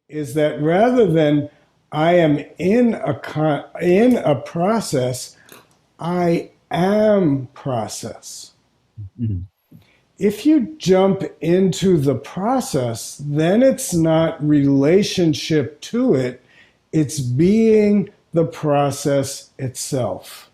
is that rather than I am in a process, I am process. Mhm. If you jump into the process, then it's not relationship to it, it's being the process itself.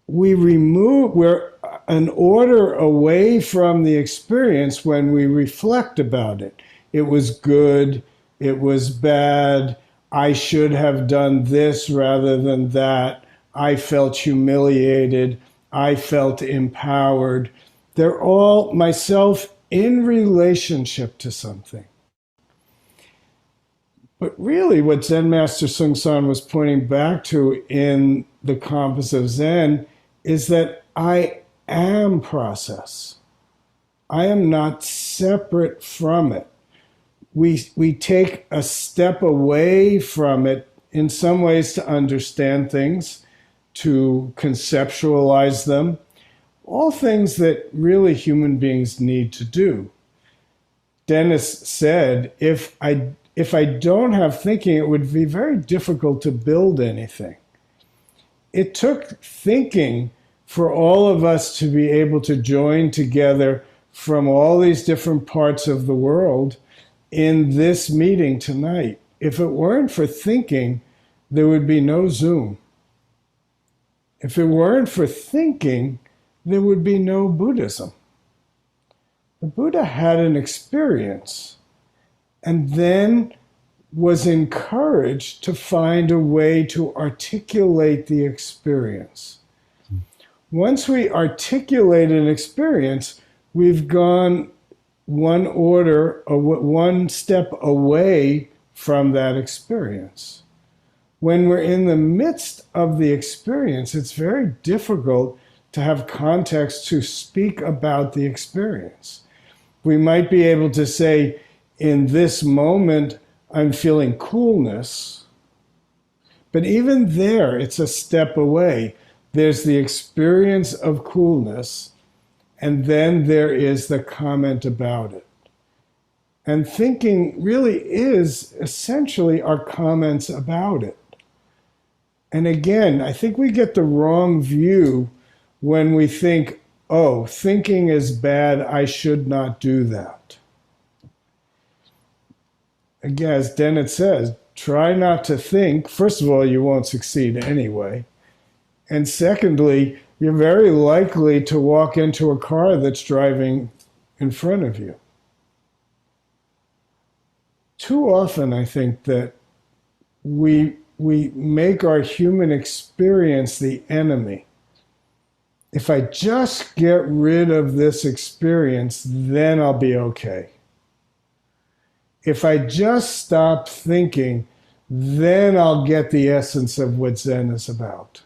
We're an order away from the experience when we reflect about it. It was good, it was bad, I should have done this rather than that, I felt humiliated, I felt empowered. They're all myself in relationship to something. But really, what Zen Master Sung San was pointing back to in the compass of Zen is that I am process. I am not separate from it. We take a step away from it in some ways to understand things, to conceptualize them, all things that really human beings need to do. Dennis said, if I don't have thinking, it would be very difficult to build anything. It took thinking for all of us to be able to join together from all these different parts of the world in this meeting tonight. If it weren't for thinking, there would be no Zoom. If it weren't for thinking, there would be no Buddhism. The Buddha had an experience and then was encouraged to find a way to articulate the experience. Once we articulate an experience, we've gone one step away from that experience. When we're in the midst of the experience, it's very difficult to have context to speak about the experience. We might be able to say, in this moment, I'm feeling coolness. But even there, it's a step away. There's the experience of coolness, and then there is the comment about it. And thinking really is essentially our comments about it. And again, I think we get the wrong view when we think, oh, thinking is bad, I should not do that. Again, as Dennett says, try not to think. First of all, you won't succeed anyway. And secondly, you're very likely to walk into a car that's driving in front of you. Too often, I think that we make our human experience the enemy. If I just get rid of this experience, then I'll be okay. If I just stop thinking, then I'll get the essence of what Zen is about.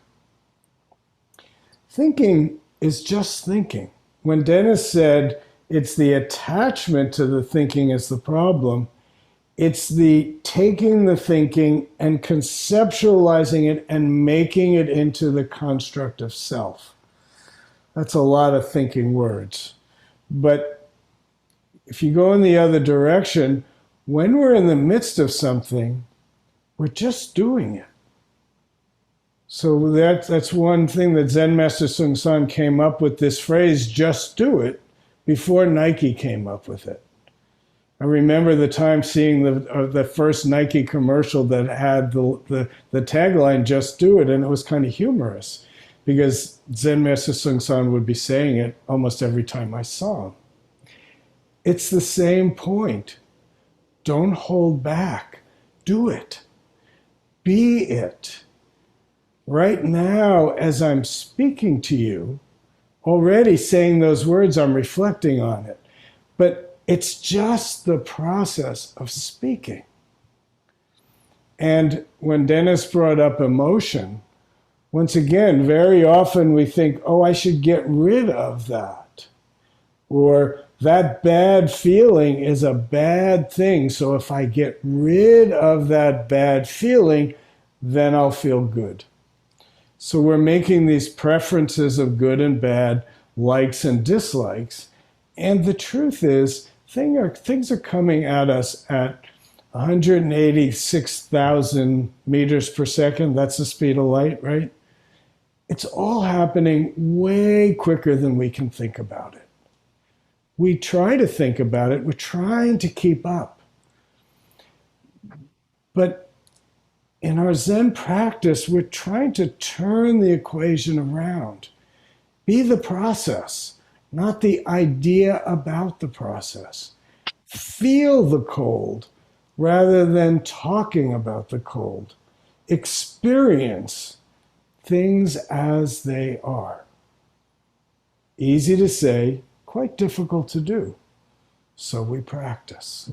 Thinking is just thinking. When Dennis said it's the attachment to the thinking is the problem, it's the taking the thinking and conceptualizing it and making it into the construct of self. That's a lot of thinking words. But if you go in the other direction, when we're in the midst of something, we're just doing it. So that's one thing that Zen Master Sung San came up with this phrase, just do it, before Nike came up with it. I remember the time seeing the first Nike commercial that had the tagline, just do it, and it was kind of humorous because Zen Master Sung San would be saying it almost every time I saw him. It's the same point. Don't hold back. Do it. Be it. Right now, as I'm speaking to you, already saying those words, I'm reflecting on it. But it's just the process of speaking. And when Dennis brought up emotion, once again, very often we think, oh, I should get rid of that. Or that bad feeling is a bad thing. So if I get rid of that bad feeling, then I'll feel good. So we're making these preferences of good and bad, likes and dislikes. And the truth is, things are coming at us at 186,000 meters per second. That's the speed of light, right? It's all happening way quicker than we can think about it. We try to think about it. We're trying to keep up. But in our Zen practice, we're trying to turn the equation around. Be the process, not the idea about the process. Feel the cold rather than talking about the cold. Experience things as they are. Easy to say, quite difficult to do. So we practice.